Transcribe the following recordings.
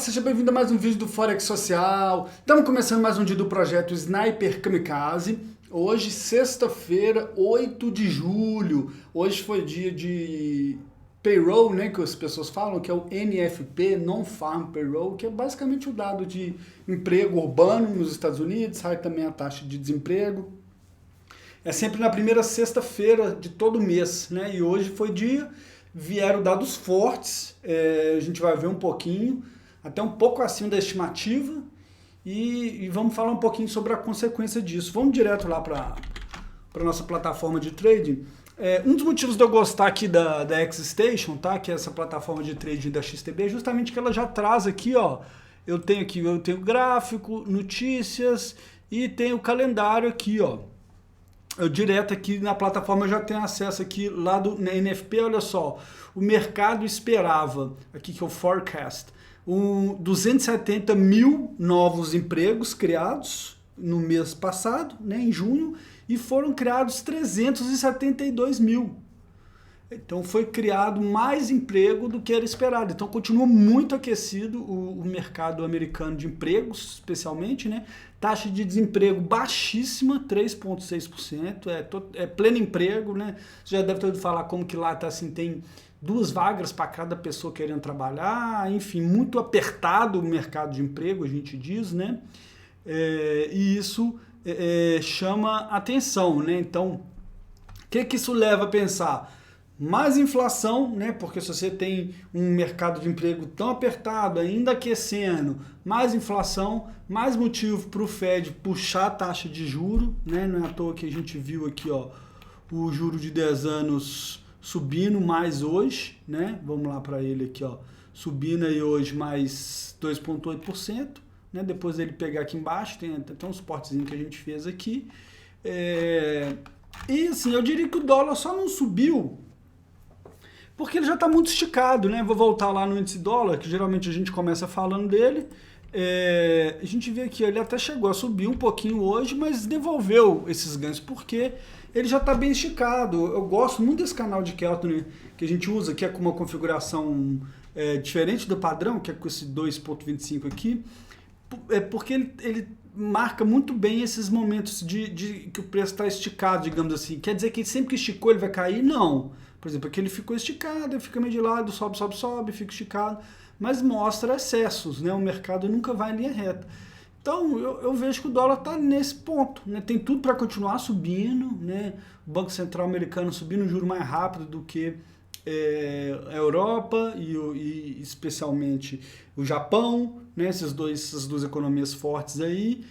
seja bem-vindo a mais um vídeo do Forex Social. Estamos começando mais um dia do projeto Sniper Kamikaze. Hoje, sexta-feira, 8 de julho. Hoje foi dia de payroll, né, que as pessoas falam, que é o NFP, Non-Farm Payroll, que é basicamente o dado de emprego urbano nos Estados Unidos, sai também a taxa de desemprego. É sempre na primeira sexta-feira de todo mês, né, e hoje foi dia, vieram dados fortes, a gente vai ver um pouquinho, até um pouco acima da estimativa, e vamos falar um pouquinho sobre a consequência disso. Vamos direto lá para a nossa plataforma de trading. Um dos motivos de eu gostar aqui da XStation, tá? Que é essa plataforma de trading da XTB, é justamente que ela já traz aqui, ó, eu tenho gráfico, notícias e tenho o calendário aqui, ó. Eu direto aqui na plataforma eu já tenho acesso aqui lá na NFP, olha só, o mercado esperava, aqui que é o forecast, 270 mil novos empregos criados no mês passado, né, em junho, e foram criados 372 mil. Então foi criado mais emprego do que era esperado. Então continua muito aquecido o mercado americano de empregos, especialmente, né? Taxa de desemprego baixíssima, 3,6%, é pleno emprego, né? Você já deve ter ouvido falar como que lá tá assim, tem 2 vagas para cada pessoa querendo trabalhar, enfim, muito apertado o mercado de emprego, a gente diz, né? E isso chama atenção, né? Então, o que isso leva a pensar? Mais inflação, né? Porque se você tem um mercado de emprego tão apertado, ainda aquecendo, mais inflação, mais motivo para o Fed puxar a taxa de juro, né? Não é à toa que a gente viu aqui, ó, o juro de 10 anos subindo mais hoje, né? Vamos lá para ele aqui, ó, subindo aí hoje mais 2,8%, né? Depois dele pegar aqui embaixo, tem até um suportezinho que a gente fez aqui. E assim, eu diria que o dólar só não subiu porque ele já está muito esticado, né? Vou voltar lá no índice dólar, que geralmente a gente começa falando dele. A gente vê que ele até chegou a subir um pouquinho hoje, mas devolveu esses ganhos, porque ele já está bem esticado. Eu gosto muito desse canal de Keltner que a gente usa, que é com uma configuração diferente do padrão, que é com esse 2,25 aqui, porque ele marca muito bem esses momentos de que o preço está esticado, digamos assim. Quer dizer que sempre que esticou ele vai cair? Não. Por exemplo, aqui ele ficou esticado, ele fica meio de lado, sobe, fica esticado, mas mostra excessos, né? O mercado nunca vai em linha reta. Então, eu vejo que o dólar está nesse ponto, né? Tem tudo para continuar subindo, né? O Banco Central americano subindo o juro mais rápido do que a Europa e especialmente o Japão, né? Essas duas economias fortes aí,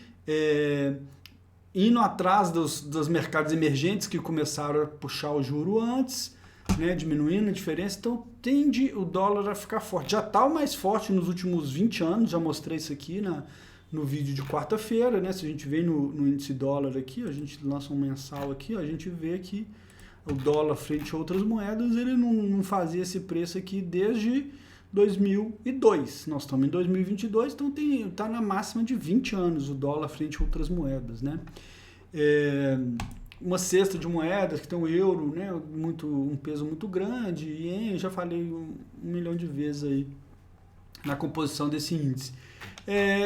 indo atrás dos mercados emergentes que começaram a puxar o juro antes, né, diminuindo a diferença, então tende o dólar a ficar forte. Já está o mais forte nos últimos 20 anos, já mostrei isso aqui no vídeo de quarta-feira, né? Se a gente vê no índice dólar aqui, a gente lança um mensal aqui, a gente vê que o dólar frente a outras moedas, ele não fazia esse preço aqui desde 2002. Nós estamos em 2022, então está na máxima de 20 anos o dólar frente a outras moedas, né? Uma cesta de moedas que tem o euro, né, um peso muito grande, e já falei 1 milhão de vezes aí na composição desse índice.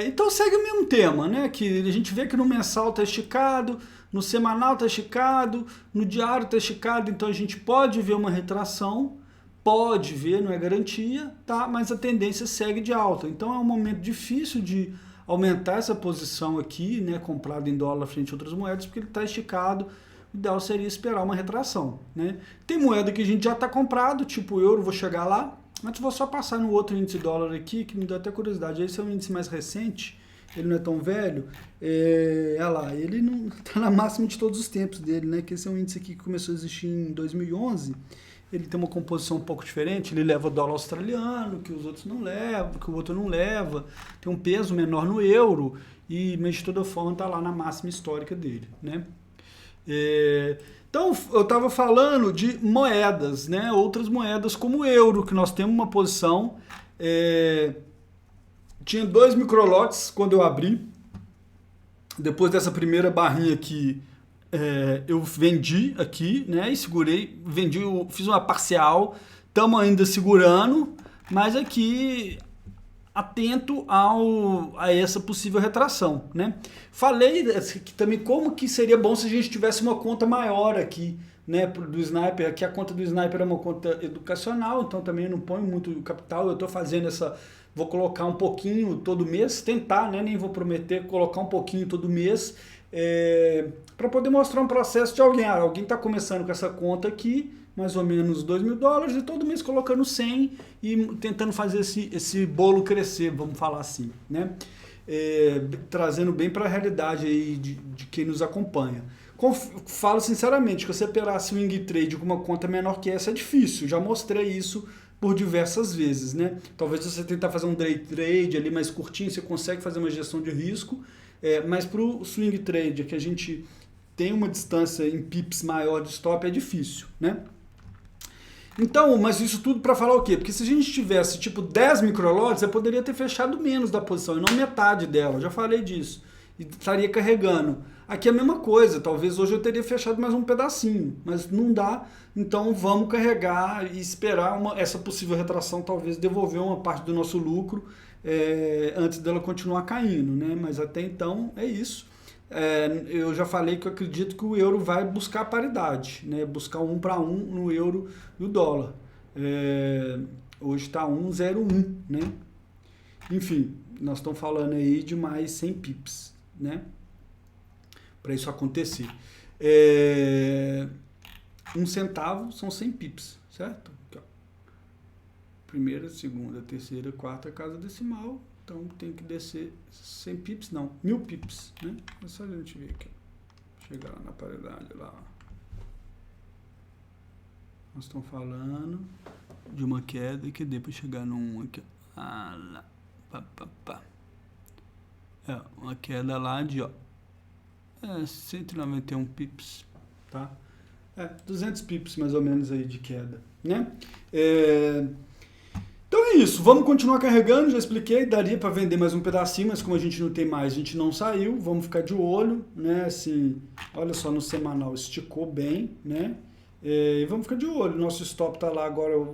Então segue o mesmo tema, né, que a gente vê que no mensal está esticado, no semanal está esticado, no diário está esticado, então a gente pode ver uma retração, pode ver, não é garantia, tá, mas a tendência segue de alta. Então é um momento difícil de aumentar essa posição aqui, né, comprado em dólar frente a outras moedas, porque ele está esticado. O ideal seria esperar uma retração, né? Tem moeda que a gente já está comprado, tipo o euro, vou chegar lá, mas vou só passar no outro índice dólar aqui, que me dá até curiosidade. Esse é um índice mais recente, ele não é tão velho, olha lá, ele não está na máxima de todos os tempos dele, né? Que esse é um índice aqui que começou a existir em 2011, ele tem uma composição um pouco diferente, ele leva dólar australiano, que os outros não levam, que o outro não leva, tem um peso menor no euro, mas de toda forma está lá na máxima histórica dele, né? Então, eu estava falando de moedas, né? Outras moedas como o euro, que nós temos uma posição, tinha 2 microlotes quando eu abri, depois dessa primeira barrinha aqui, eu vendi aqui, né, e segurei, fiz uma parcial, estamos ainda segurando, mas aqui atento a essa possível retração, né? Falei também como que seria bom se a gente tivesse uma conta maior aqui, né, do Sniper. Aqui a conta do Sniper é uma conta educacional, então também não ponho muito capital. Eu estou fazendo vou colocar um pouquinho todo mês, tentar, né, nem vou prometer, colocar um pouquinho todo mês, para poder mostrar um processo de alguém. Alguém está começando com essa conta aqui, mais ou menos $2.000, e todo mês colocando 100 e tentando fazer esse bolo crescer, vamos falar assim, né? Trazendo bem para a realidade aí de quem nos acompanha. Falo sinceramente que você operar swing trade com uma conta menor que essa é difícil, já mostrei isso por diversas vezes, né? Talvez você tentar fazer um day trade ali mais curtinho, você consegue fazer uma gestão de risco, mas para o swing trade, que a gente tem uma distância em pips maior de stop, é difícil, né? Então, mas isso tudo para falar o quê? Porque se a gente tivesse tipo 10 microlotes, eu poderia ter fechado menos da posição, e não metade dela, já falei disso. E estaria carregando. Aqui é a mesma coisa, talvez hoje eu teria fechado mais um pedacinho, mas não dá, então vamos carregar e esperar essa possível retração, talvez devolver uma parte do nosso lucro antes dela continuar caindo, né? Mas até então é isso. Eu já falei que eu acredito que o euro vai buscar paridade, né? Buscar 1 para 1 no euro e o dólar. Hoje está 1,01, né? Enfim, nós estamos falando aí de mais 100 pips, né? Para isso acontecer. 1 centavo são 100 pips, certo? Aqui, ó. Primeira, segunda, terceira, quarta casa decimal. Então tem que descer 100 pips, não, 1000 pips, né? É só a gente ver aqui. Chegar lá na paridade lá. Nós estamos falando de uma queda que dê para chegar num aqui. Lá. Uma queda lá de 191 pips, tá? 200 pips mais ou menos aí de queda, né? Então é isso, vamos continuar carregando, já expliquei, daria para vender mais um pedacinho, mas como a gente não tem mais, a gente não saiu, vamos ficar de olho, né? Assim, olha só, no semanal esticou bem, né? E vamos ficar de olho, nosso stop tá lá agora,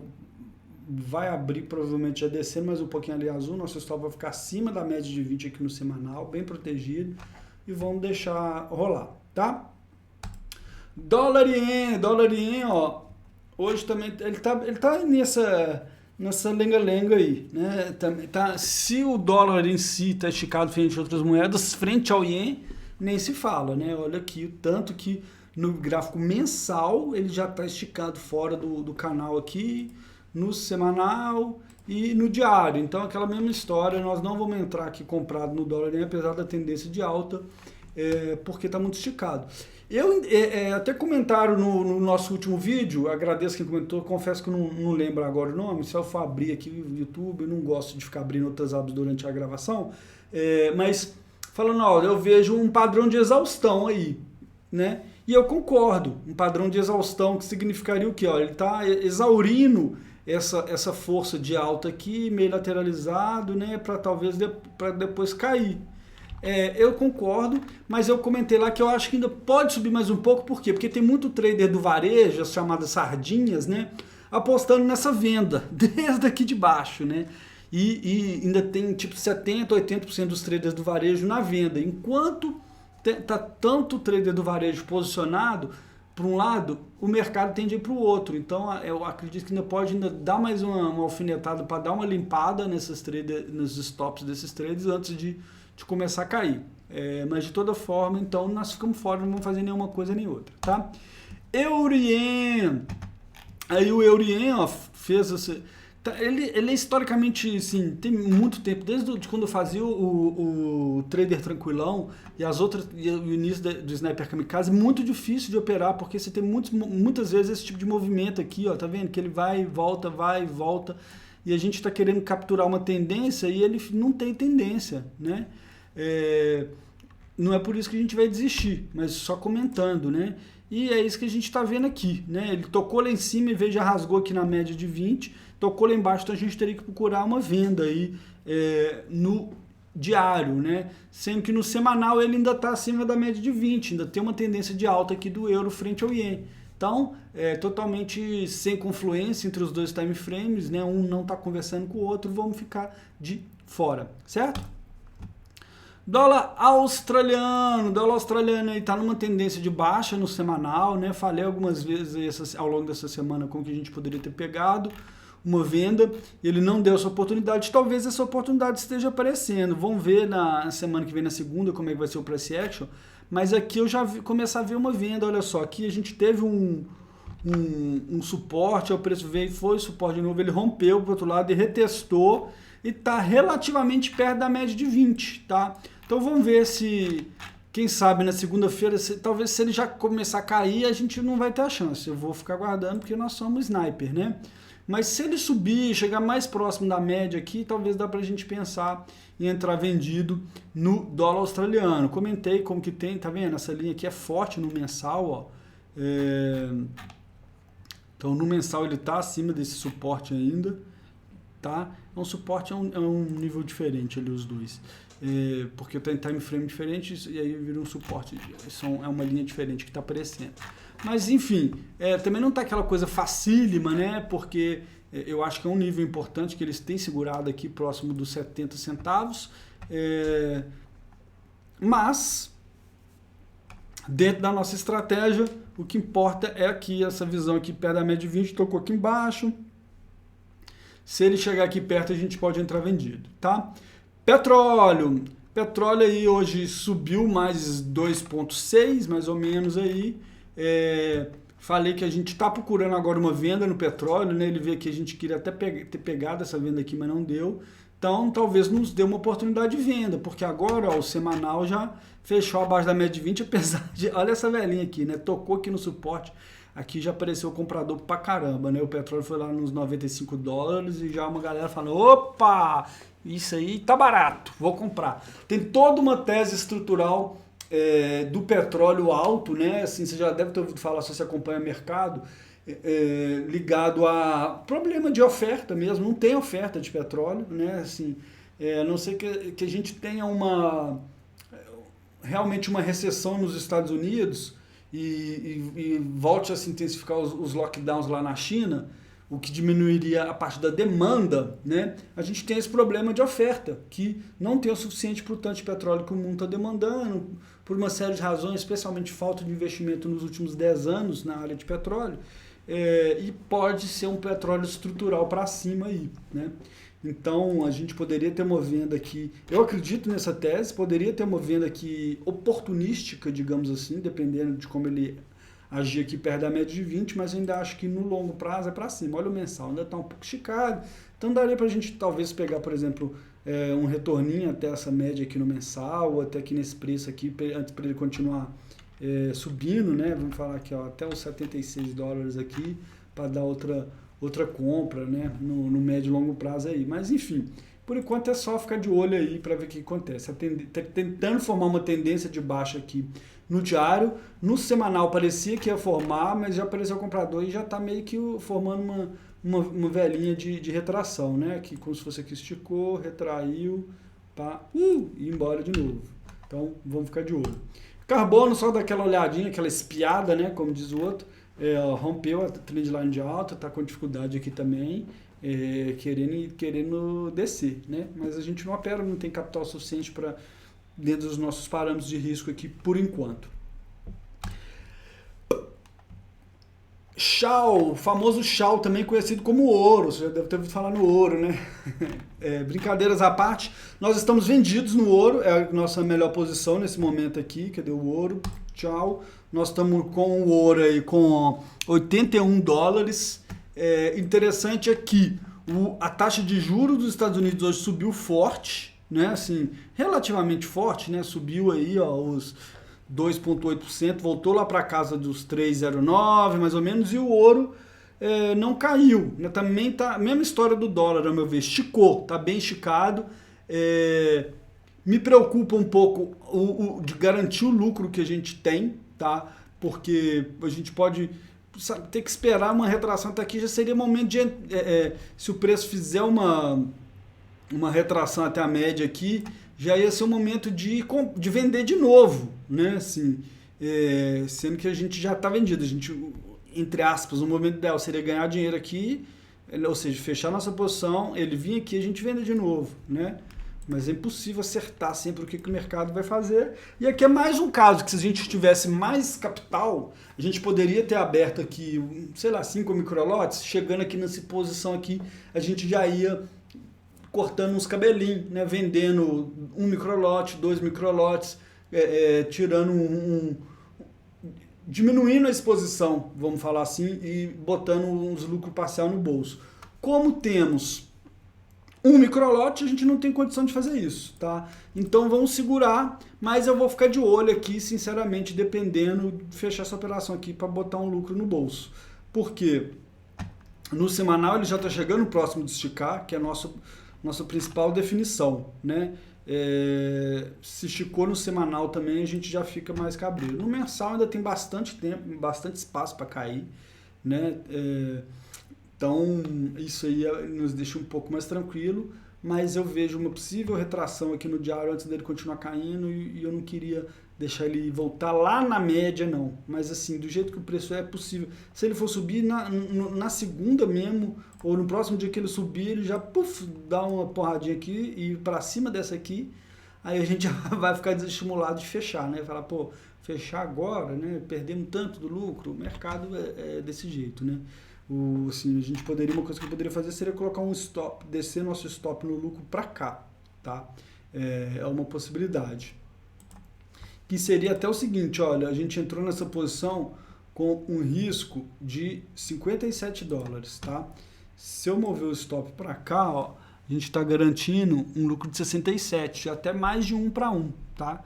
vai abrir, provavelmente já descendo mais um pouquinho ali azul, nosso stop vai ficar acima da média de 20 aqui no semanal, bem protegido, e vamos deixar rolar, tá? Dólar e ien, ó, hoje também, ele tá nessa lenga-lenga aí, né? Se o dólar em si está esticado frente a outras moedas, frente ao ien, nem se fala, né? Olha aqui o tanto que no gráfico mensal ele já está esticado fora do canal aqui, no semanal e no diário. Então aquela mesma história, nós não vamos entrar aqui comprado no dólar nem apesar da tendência de alta, porque está muito esticado. Até comentaram no nosso último vídeo, agradeço quem comentou, confesso que eu não lembro agora o nome, se eu for abrir aqui o YouTube, eu não gosto de ficar abrindo outras abas durante a gravação, mas falando, ó, eu vejo um padrão de exaustão aí, né? E eu concordo, um padrão de exaustão que significaria o quê? Ó, ele está exaurindo essa força de alta aqui, meio lateralizado, né, para talvez para depois cair. Eu concordo, mas eu comentei lá que eu acho que ainda pode subir mais um pouco, por quê? Porque tem muito trader do varejo, as chamadas sardinhas, né, apostando nessa venda, desde aqui de baixo, né, e ainda tem tipo 70%, 80% dos traders do varejo na venda, enquanto tá tanto trader do varejo posicionado para um lado, o mercado tende a ir para o outro. Então eu acredito que ainda dar mais uma alfinetada para dar uma limpada nos stops desses traders antes de começar a cair. Mas de toda forma, então nós ficamos fora, não vamos fazer nenhuma coisa nem outra, tá? Eurien. Aí o Eurien, ó, fez esse... Ele é historicamente, assim, tem muito tempo, desde quando eu fazia o trader tranquilão e o início do Sniper Kamikaze, muito difícil de operar, porque você tem muitas vezes esse tipo de movimento aqui, ó, tá vendo? Que ele vai e volta, e a gente está querendo capturar uma tendência e ele não tem tendência, né? Não é por isso que a gente vai desistir, mas só comentando, né? E é isso que a gente está vendo aqui, né? Ele tocou lá em cima e veio, já rasgou aqui na média de 20, tocou lá embaixo, então a gente teria que procurar uma venda aí no diário, né? Sendo que no semanal ele ainda está acima da média de 20, ainda tem uma tendência de alta aqui do euro frente ao ien. Então, totalmente sem confluência entre os dois time frames, né? Um não está conversando com o outro, vamos ficar de fora, certo? Dólar australiano aí tá numa tendência de baixa no semanal, né? Falei algumas vezes ao longo dessa semana como que a gente poderia ter pegado uma venda, ele não deu essa oportunidade, talvez essa oportunidade esteja aparecendo. Vamos ver na semana que vem, na segunda, como é que vai ser o price action, mas aqui eu já começar a ver uma venda. Olha só, aqui a gente teve um suporte, o preço veio, foi suporte de novo, ele rompeu para o outro lado e retestou e está relativamente perto da média de 20, tá? Então vamos ver se, quem sabe na segunda-feira, talvez se ele já começar a cair, a gente não vai ter a chance. Eu vou ficar aguardando porque nós somos sniper, né? Mas se ele subir, chegar mais próximo da média aqui, talvez dá pra gente pensar em entrar vendido no dólar australiano. Comentei como que tem, tá vendo? Essa linha aqui é forte no mensal, ó. Então no mensal ele tá acima desse suporte ainda, tá? É um suporte, é um nível diferente ali os dois. Porque tem time frame diferente e aí vira um suporte, é uma linha diferente que está aparecendo. Mas enfim, também não está aquela coisa facílima, né? Porque eu acho que é um nível importante que eles têm segurado aqui próximo dos 70 centavos. Mas dentro da nossa estratégia, o que importa é aqui, essa visão aqui perto da média de 20, tocou aqui embaixo. Se ele chegar aqui perto, a gente pode entrar vendido, tá? Petróleo aí hoje subiu mais 2,6, mais ou menos aí. Falei que a gente está procurando agora uma venda no petróleo, né? Ele veio aqui, a gente queria até ter pegado essa venda aqui, mas não deu. Então, talvez nos dê uma oportunidade de venda, porque agora ó, o semanal já fechou abaixo da média de 20, apesar de... Olha essa velhinha aqui, né? Tocou aqui no suporte. Aqui já apareceu o comprador pra caramba, né? O petróleo foi lá nos 95 dólares e já uma galera falando, opa, isso aí tá barato, vou comprar. Tem toda uma tese estrutural do petróleo alto, né? Assim, você já deve ter ouvido falar, se você acompanha o mercado, ligado a problema de oferta mesmo, não tem oferta de petróleo, né? Assim, a não ser que a gente tenha realmente uma recessão nos Estados Unidos, e volte a se intensificar os lockdowns lá na China, o que diminuiria a parte da demanda, né? A gente tem esse problema de oferta, que não tem o suficiente para o tanto de petróleo que o mundo está demandando, por uma série de razões, especialmente falta de investimento nos últimos 10 anos na área de petróleo, e pode ser um petróleo estrutural para cima aí, né? Então, a gente poderia ter uma venda aqui, eu acredito nessa tese, poderia ter uma venda aqui oportunística, digamos assim, dependendo de como ele agir aqui perto da média de 20, mas ainda acho que no longo prazo é para cima. Olha o mensal, ainda está um pouco esticado, então daria para a gente talvez pegar, por exemplo, um retorninho até essa média aqui no mensal, ou até aqui nesse preço aqui, antes para ele continuar subindo, né? Vamos falar aqui, ó, até os 76 dólares aqui, para dar outra compra, né, no médio e longo prazo aí. Mas enfim, por enquanto é só ficar de olho aí para ver o que acontece. Tentando formar uma tendência de baixa aqui no diário, no semanal parecia que ia formar, mas já apareceu o comprador e já está meio que formando uma velhinha de retração, né, que como se fosse aqui esticou, retraiu, pá, e embora de novo. Então vamos ficar de olho. Carbono, só dá aquela olhadinha, aquela espiada, né, como diz o outro. Rompeu a trendline de alta, está com dificuldade aqui também, querendo descer, né? Mas a gente não opera, não tem capital suficiente para dentro dos nossos parâmetros de risco aqui por enquanto. Shell, o famoso Shell, também conhecido como ouro, você já deve ter ouvido falar no ouro, né? Brincadeiras à parte, nós estamos vendidos no ouro, é a nossa melhor posição nesse momento aqui, cadê o ouro? Tchau. Nós estamos com o ouro aí com 81 dólares. Interessante é que a taxa de juros dos Estados Unidos hoje subiu forte, né? Assim, relativamente forte, né? Subiu aí ó, os 2,8%, voltou lá para casa dos 3,09 mais ou menos, e o ouro não caiu, né? Também tá a mesma história do dólar, ao meu ver, esticou, tá bem esticado. Me preocupa um pouco de garantir o lucro que a gente tem, tá? Porque a gente pode ter que esperar uma retração até aqui, já seria momento de... se o preço fizer uma retração até a média aqui, já ia ser o momento de vender de novo, né? Assim, sendo que a gente já está vendido. A gente, entre aspas, o momento ideal seria ganhar dinheiro aqui, ou seja, fechar nossa posição, ele vir aqui, a gente vende de novo, né? mas é impossível acertar sempre o que o mercado vai fazer. E aqui é mais um caso que se a gente tivesse mais capital, a gente poderia ter aberto aqui, sei lá, 5 microlotes, chegando aqui nessa posição aqui, a gente já ia cortando uns cabelinhos, né? Vendendo 1 microlote, 2 microlotes, tirando diminuindo a exposição, vamos falar assim, e botando uns lucros parcial no bolso. Como temos 1 microlote, a gente não tem condição de fazer isso, tá? Então vamos segurar, mas eu vou ficar de olho aqui, sinceramente, dependendo, fechar essa operação aqui para botar um lucro no bolso. Por quê? No semanal ele já está chegando próximo de esticar, que é a nossa principal definição, né? Se esticou no semanal também, a gente já fica mais cabreiro. No mensal ainda tem bastante tempo, bastante espaço para cair, né? Então isso aí nos deixa um pouco mais tranquilo, mas eu vejo uma possível retração aqui no diário antes dele continuar caindo e eu não queria deixar ele voltar lá na média não, mas assim, do jeito que o preço é possível, se ele for subir na segunda mesmo, ou no próximo dia que ele subir, ele já dá uma porradinha aqui e para cima dessa aqui, aí a gente vai ficar desestimulado de fechar, né? Falar, pô, fechar agora, né? Perdemos tanto do lucro, o mercado é desse jeito, né? Assim, uma coisa que eu poderia fazer seria colocar um stop, descer nosso stop no lucro para cá, tá? É uma possibilidade. Que seria até o seguinte, olha, a gente entrou nessa posição com um risco de 57 dólares, tá? Se eu mover o stop para cá, ó, a gente está garantindo um lucro de 67, até mais de 1 para 1, tá?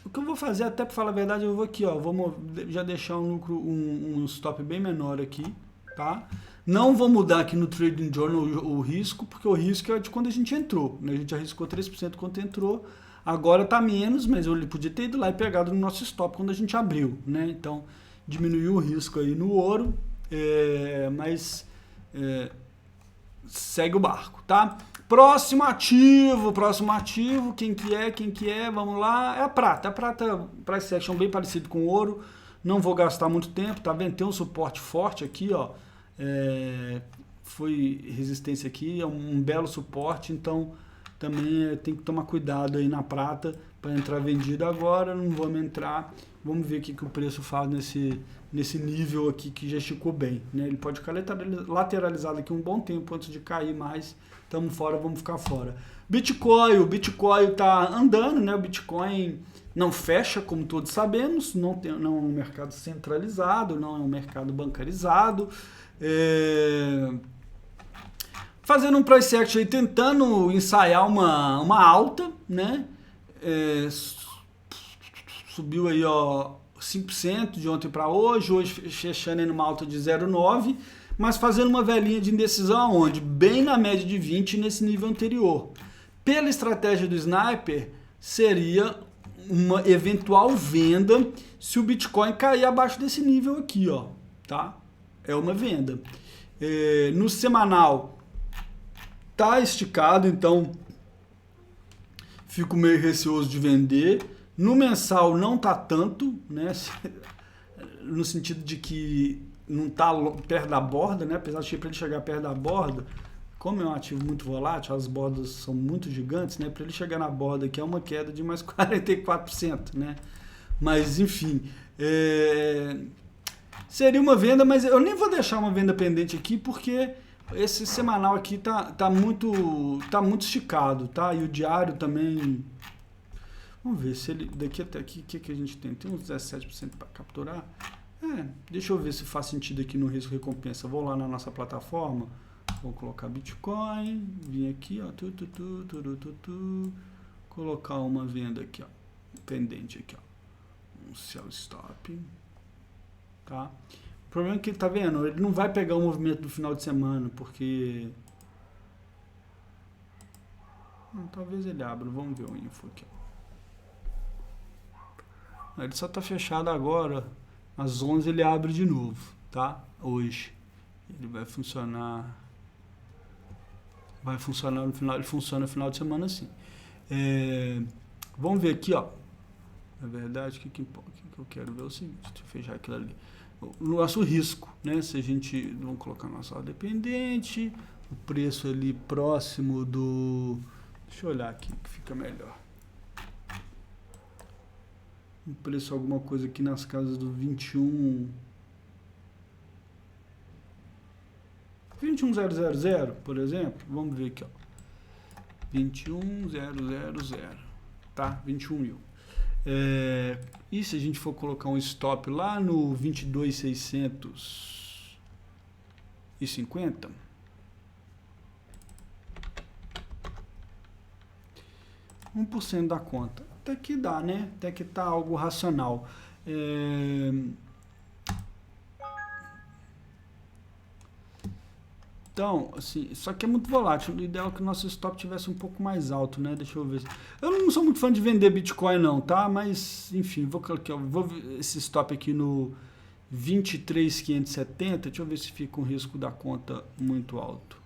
O que eu vou fazer, até para falar a verdade, eu vou aqui, ó, vou já deixar um lucro, um stop bem menor aqui, tá? Não vou mudar aqui no Trading Journal o risco, porque o risco é de quando a gente entrou, né? A gente arriscou 3% quando entrou, agora está menos, mas ele podia ter ido lá e pegado no nosso stop quando a gente abriu, né? Então, diminuiu o risco aí no ouro, mas segue o barco, tá? Próximo ativo, quem que é, vamos lá, é a prata. A prata, price action bem parecido com o ouro, não vou gastar muito tempo, tá vendo? Tem um suporte forte aqui, ó, foi resistência aqui, é um belo suporte, então também tem que tomar cuidado aí na prata para entrar vendido agora, não vamos entrar, vamos ver o que o preço faz nesse nível aqui que já esticou bem, né? Ele pode ficar lateralizado aqui um bom tempo antes de cair mais, estamos fora, vamos ficar fora. O Bitcoin está andando, né? O Bitcoin não fecha, como todos sabemos, não é um mercado centralizado, não é um mercado bancarizado, fazendo um price action aí, tentando ensaiar uma alta, né? Subiu aí, ó, 5% de ontem para hoje fechando aí numa alta de 0,9%, mas fazendo uma velhinha de indecisão aonde? Bem na média de 20 nesse nível anterior. Pela estratégia do Sniper, seria uma eventual venda se o Bitcoin cair abaixo desse nível aqui, ó, tá? É uma venda. No semanal, tá esticado, então fico meio receoso de vender. No mensal não tá tanto, né? No sentido de que não tá perto da borda, né? Apesar de para ele chegar perto da borda, como é um ativo muito volátil, as bordas são muito gigantes, né? Para ele chegar na borda aqui é uma queda de mais 44%, né? Mas enfim, seria uma venda, mas eu nem vou deixar uma venda pendente aqui porque esse semanal aqui tá muito esticado, tá? E o diário também. Vamos ver se ele daqui até aqui, o que a gente tem? Tem uns 17% para capturar. Deixa eu ver se faz sentido aqui no risco recompensa. Vou lá na nossa plataforma, vou colocar Bitcoin, vim aqui, ó, colocar uma venda aqui, ó, pendente aqui, ó, um sell stop, tá? O problema é que, tá vendo, ele não vai pegar o movimento do final de semana, porque talvez ele abra, vamos ver o info aqui, ó. Ele só está fechado agora, às 11 ele abre de novo, tá? Hoje. Ele vai funcionar no final, ele funciona no final de semana assim. Vamos ver aqui, ó. Na verdade, o que eu quero ver é o seguinte, deixa eu fechar aquilo ali. O nosso risco, né? Se a gente, vamos colocar nossa ordem dependente, o preço ali próximo Deixa eu olhar aqui que fica melhor. Um preço, alguma coisa aqui nas casas do 21.000, por exemplo. Vamos ver aqui, ó. 21.000, tá? 21 mil. E se a gente for colocar um stop lá no 22.650, % da conta. Até que dá, né? Até que tá algo racional. Então, assim, só que é muito volátil. O ideal é que o nosso stop tivesse um pouco mais alto, né? Deixa eu ver. Eu não sou muito fã de vender Bitcoin, não, tá? Mas, enfim, vou ver esse stop aqui no 23.570. Deixa eu ver se fica um risco da conta muito alto.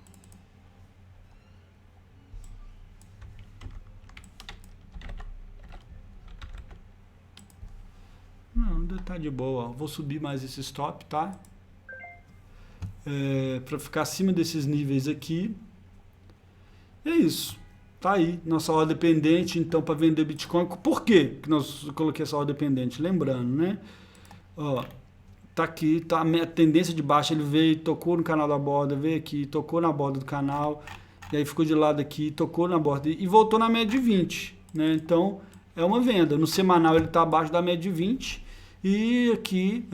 Não, tá de boa. Vou subir mais esse stop, tá? Para ficar acima desses níveis aqui. É isso. Tá aí, nossa ordem pendente, então, para vender Bitcoin. Por quê que nós coloquei essa ordem pendente? Lembrando, né? Ó, tá aqui, tá a tendência de baixa, ele veio, tocou no canal da borda, veio aqui, tocou na borda do canal, e aí ficou de lado aqui, tocou na borda e voltou na média de 20, né? Então, é uma venda. No semanal ele está abaixo da média de 20 e aqui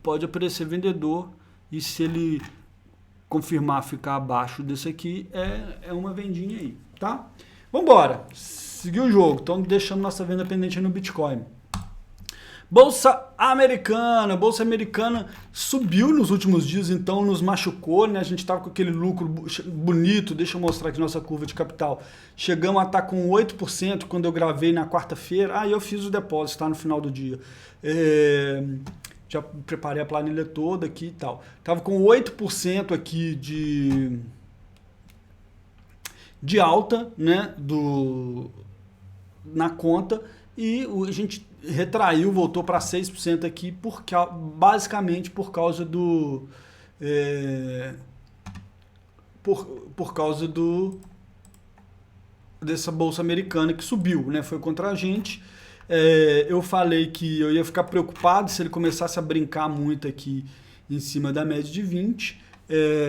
pode aparecer vendedor. E se ele confirmar ficar abaixo desse aqui, é uma vendinha aí, tá? Vambora, seguir o jogo. Então, deixando nossa venda pendente no Bitcoin. Bolsa Americana subiu nos últimos dias, então nos machucou, né? A gente estava com aquele lucro bonito, deixa eu mostrar aqui nossa curva de capital. Chegamos a estar com 8% quando eu gravei na quarta-feira. Eu fiz o depósito, tá? No final do dia. Já preparei a planilha toda aqui e tal. Tava com 8% aqui de alta, né, na conta, e a gente retraiu, voltou para 6% aqui, basicamente por causa dessa bolsa americana que subiu, né, foi contra a gente. Eu falei que eu ia ficar preocupado se ele começasse a brincar muito aqui em cima da média de 20,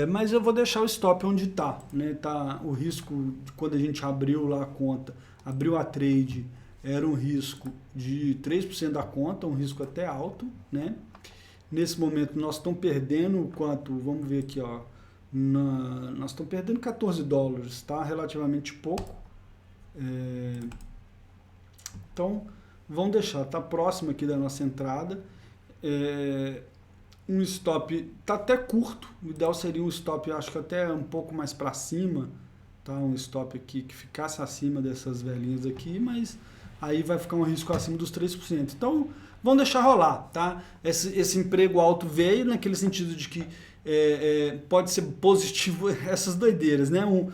mas eu vou deixar o stop onde está, né? Tá, o risco, quando a gente abriu lá a conta, abriu a trade, era um risco de 3% da conta, um risco até alto, né? Nesse momento nós estamos perdendo quanto? Vamos ver aqui, ó. Nós estamos perdendo $14, tá? Relativamente pouco. Então, vamos deixar, tá próximo aqui da nossa entrada. Um stop tá até curto, o ideal seria um stop, acho que até um pouco mais para cima, tá? Um stop aqui que ficasse acima dessas velhinhas aqui, mas aí vai ficar um risco acima dos 3%. Então, vamos deixar rolar, tá? Esse emprego alto veio naquele sentido de que pode ser positivo, essas doideiras, né? O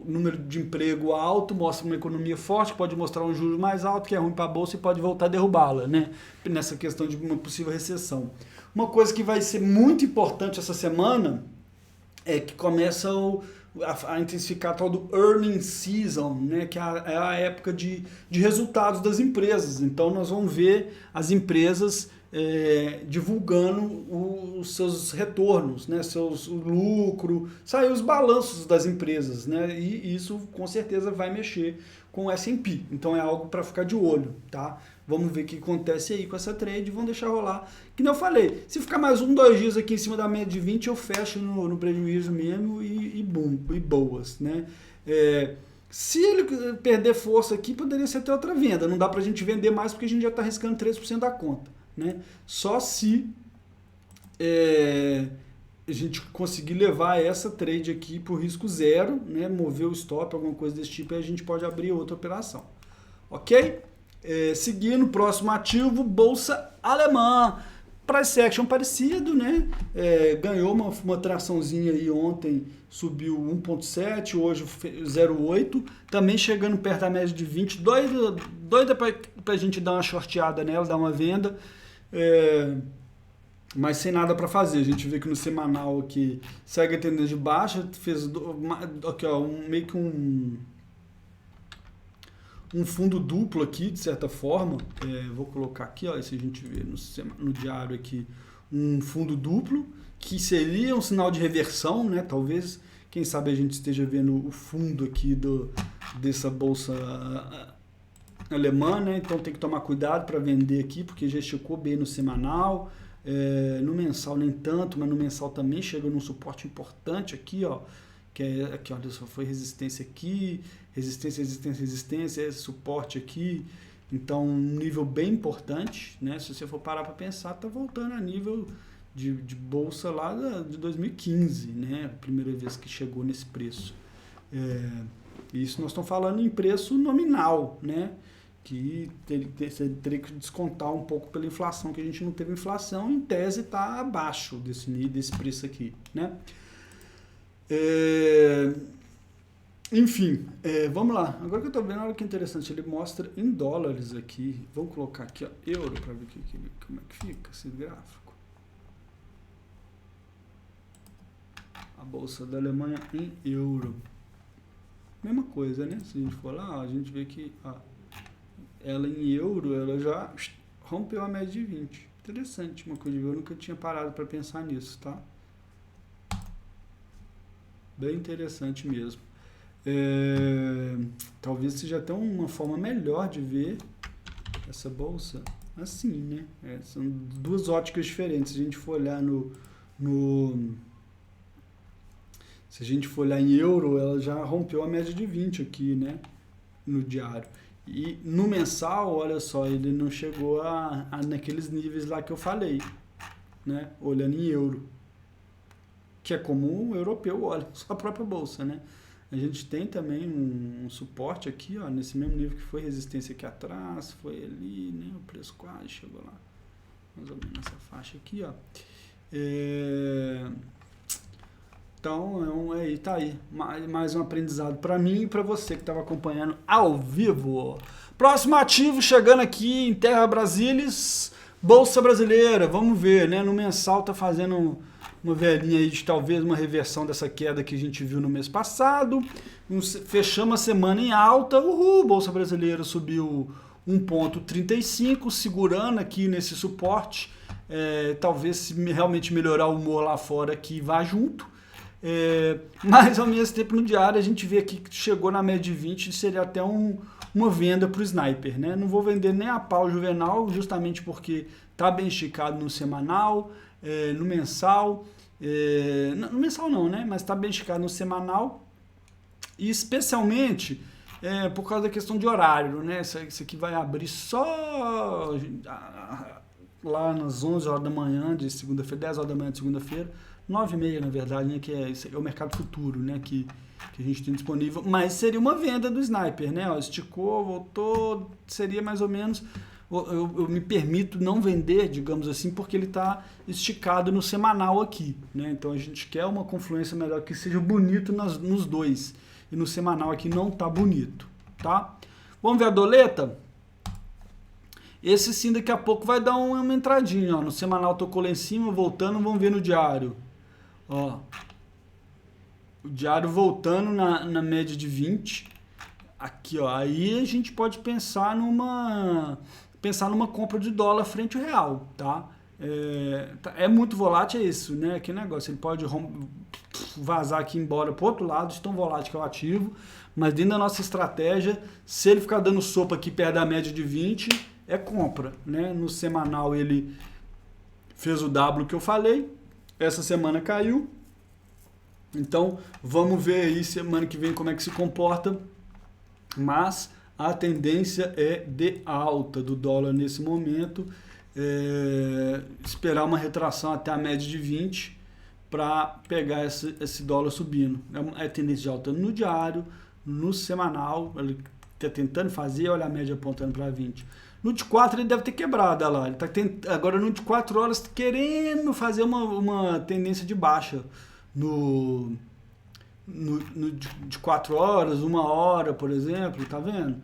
número de emprego alto mostra uma economia forte, pode mostrar um juros mais alto, que é ruim para a bolsa e pode voltar a derrubá-la, né? Nessa questão de uma possível recessão. Uma coisa que vai ser muito importante essa semana é que começa a intensificar a tal do earning season, né? Que é a época de resultados das empresas. Então nós vamos ver as empresas divulgando os seus retornos, né, o lucro, sair os balanços das empresas, né, e isso com certeza vai mexer com o S&P, então é algo para ficar de olho, tá? Vamos ver o que acontece aí com essa trade, vamos deixar rolar, que nem eu falei, se ficar mais 2 dias aqui em cima da média de 20, eu fecho no prejuízo mesmo e boas, né? Se ele perder força aqui, poderia ser até outra venda, não dá pra gente vender mais porque a gente já está arriscando 3% da conta. Né? Só se a gente conseguir levar essa trade aqui por risco zero, né? Mover o stop, alguma coisa desse tipo, aí a gente pode abrir outra operação. Ok? Seguindo, próximo ativo, Bolsa Alemã. Price action parecido, né? Ganhou uma traçãozinha aí ontem, subiu 1,7, hoje 0,8, também chegando perto da média de 20, doida pra gente dar uma shorteada nela, dar uma venda. mas sem nada para fazer. A gente vê que no semanal aqui segue a tendência de baixa, fez aqui, ó, meio que um fundo duplo aqui, de certa forma. Vou colocar aqui, ó, se a gente vê no diário aqui, um fundo duplo, que seria um sinal de reversão, né? Talvez, quem sabe a gente esteja vendo o fundo aqui dessa bolsa alemã, né? Então tem que tomar cuidado para vender aqui, porque já esticou bem no semanal, no mensal nem tanto, mas no mensal também chegou num suporte importante aqui, ó, que é aqui, olha só, foi resistência aqui, resistência, esse suporte aqui, então um nível bem importante, né? Se você for parar para pensar, tá voltando a nível de bolsa lá de 2015, né? A primeira vez que chegou nesse preço. Isso nós estamos falando em preço nominal, né? Que teria que descontar um pouco pela inflação, que a gente não teve inflação, em tese está abaixo desse preço aqui, né? Enfim, vamos lá. Agora que eu estou vendo, olha que interessante, ele mostra em dólares aqui. Vamos colocar aqui, ó, euro, para ver como é que fica esse gráfico. A bolsa da Alemanha em euro. Mesma coisa, né? Se a gente for lá, ó, a gente vê que ela em euro, ela já rompeu a média de 20. Interessante, uma coisa, eu nunca tinha parado para pensar nisso, tá? Bem interessante mesmo. Talvez seja até uma forma melhor de ver essa bolsa assim, né? São duas óticas diferentes. Se a gente for olhar se a gente for olhar em euro, ela já rompeu a média de 20 aqui, né? No diário. E no mensal, olha só, ele não chegou naqueles níveis lá que eu falei, né? Olhando em euro. Que é como o europeu olha, só a própria bolsa, né? A gente tem também um suporte aqui, ó, nesse mesmo nível que foi resistência aqui atrás, foi ali, né? O preço quase chegou lá, mais ou menos nessa faixa aqui, ó. Então, tá aí, mais um aprendizado para mim e para você que estava acompanhando ao vivo. Próximo ativo chegando aqui em Terra Brasilis, Bolsa Brasileira, vamos ver, né? No mensal tá fazendo uma velhinha aí de talvez uma reversão dessa queda que a gente viu no mês passado. Fechamos a semana em alta, Bolsa Brasileira subiu 1,35, segurando aqui nesse suporte. Talvez se realmente melhorar o humor lá fora aqui vá junto. Mas ao mesmo tempo no diário a gente vê aqui que chegou na média de 20, seria até uma venda para o sniper, né? Não vou vender nem a pau Juvenal, justamente porque está bem esticado no semanal, no mensal, no mensal não, né? Mas está bem esticado no semanal, e especialmente por causa da questão de horário, né? Isso aqui vai abrir só lá nas 11 horas da manhã de segunda-feira, 10 horas da manhã de segunda-feira, 9h30 na verdade, né? Que é o mercado futuro, né? Que a gente tem disponível, mas seria uma venda do sniper, né? Ó, esticou, voltou, seria mais ou menos. Eu me permito não vender, digamos assim, porque ele está esticado no semanal aqui, né? Então a gente quer uma confluência melhor que seja bonito nos dois, e no semanal aqui não tá bonito, tá? Vamos ver a doleta? Esse sim daqui a pouco vai dar uma entradinha, ó. No semanal tocou lá em cima, voltando, vamos ver no diário. Ó, o diário voltando na média de 20. Aqui, ó, aí a gente pode pensar numa compra de dólar frente ao real, tá? É muito volátil, é isso, né? Que negócio, ele pode vazar aqui embora pro outro lado, de tão volátil que é o ativo, mas dentro da nossa estratégia, se ele ficar dando sopa aqui perto da média de 20, é compra, né? No semanal ele fez o W que eu falei, essa semana caiu, então vamos ver aí semana que vem como é que se comporta, mas a tendência é de alta do dólar nesse momento, esperar uma retração até a média de 20 para pegar esse dólar subindo. É tendência de alta no diário, no semanal, ele está tentando fazer, olha a média apontando para 20. No de 4 ele deve ter quebrado, olha lá, ele está agora no de 4 horas querendo fazer uma tendência de baixa no de 4 horas, 1 hora, por exemplo, tá vendo?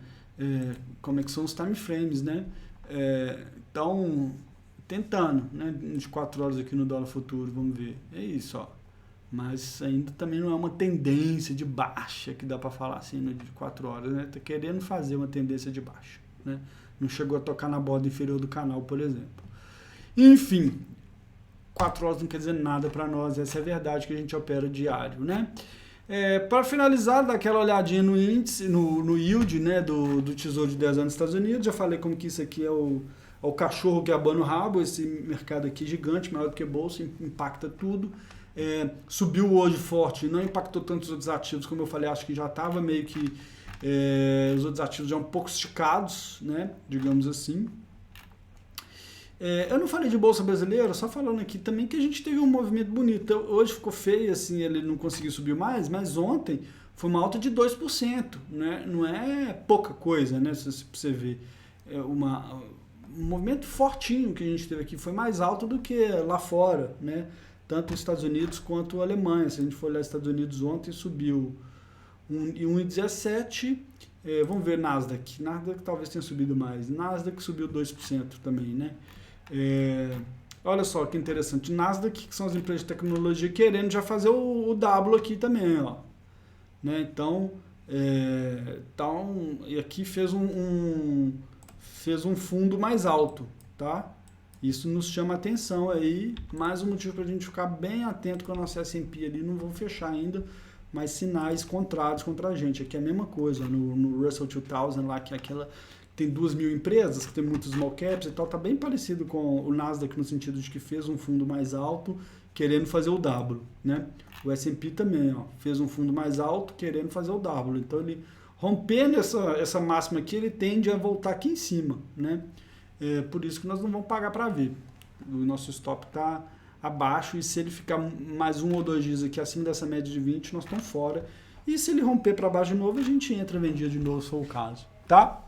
Como é que são os time frames, né? Então, tentando, né? De 4 horas aqui no dólar futuro, vamos ver. É isso, ó. Mas ainda também não é uma tendência de baixa que dá para falar assim no de 4 horas, né? Tá querendo fazer uma tendência de baixa, né? Não chegou a tocar na borda inferior do canal, por exemplo. Enfim, 4 horas não quer dizer nada para nós, essa é a verdade que a gente opera diário, né? Para finalizar, dar aquela olhadinha no índice, no yield, né, do Tesouro de 10 anos dos Estados Unidos. Já falei como que isso aqui é o cachorro que abana o rabo, esse mercado aqui gigante, maior do que bolsa, impacta tudo. Subiu hoje forte, não impactou tanto os outros ativos, como eu falei, acho que já estava meio que os outros ativos já um pouco esticados, né, digamos assim. Eu não falei de Bolsa Brasileira, só falando aqui também que a gente teve um movimento bonito. Hoje ficou feio, assim, ele não conseguiu subir mais, mas ontem foi uma alta de 2%, né? Não é pouca coisa, né? Se você ver. Um movimento fortinho que a gente teve aqui, foi mais alto do que lá fora, né? Tanto os Estados Unidos quanto a Alemanha. Se a gente for olhar os Estados Unidos ontem, subiu 1,17%. Vamos ver Nasdaq. Nasdaq talvez tenha subido mais. Nasdaq subiu 2% também, né? Olha só que interessante, Nasdaq, que são as empresas de tecnologia, querendo já fazer o W aqui também, ó, né? Então, e aqui fez um fundo mais alto, tá? Isso nos chama atenção aí, mais um motivo para a gente ficar bem atento com a nossa S&P ali, não vão fechar ainda, mas sinais contrários contra a gente. Aqui é a mesma coisa, no Russell 2000 lá, que é aquela... Tem 2.000 empresas, que tem muitos small caps e tal, tá bem parecido com o Nasdaq no sentido de que fez um fundo mais alto querendo fazer o W, né? O S&P também, ó, fez um fundo mais alto querendo fazer o W. Então ele rompendo essa máxima aqui, ele tende a voltar aqui em cima, né? Por isso que nós não vamos pagar para ver. O nosso stop tá abaixo e se ele ficar mais 1 ou 2 dias aqui acima dessa média de 20, nós estamos fora. E se ele romper para baixo de novo, a gente entra vendido de novo, se for o caso, tá?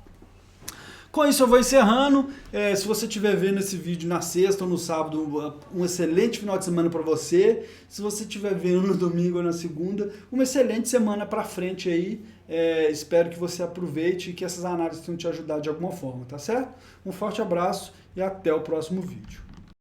Com isso eu vou encerrando. Se você estiver vendo esse vídeo na sexta ou no sábado, um excelente final de semana para você. Se você estiver vendo no domingo ou na segunda, uma excelente semana para frente aí. Espero que você aproveite e que essas análises tenham te ajudado de alguma forma, tá certo? Um forte abraço e até o próximo vídeo.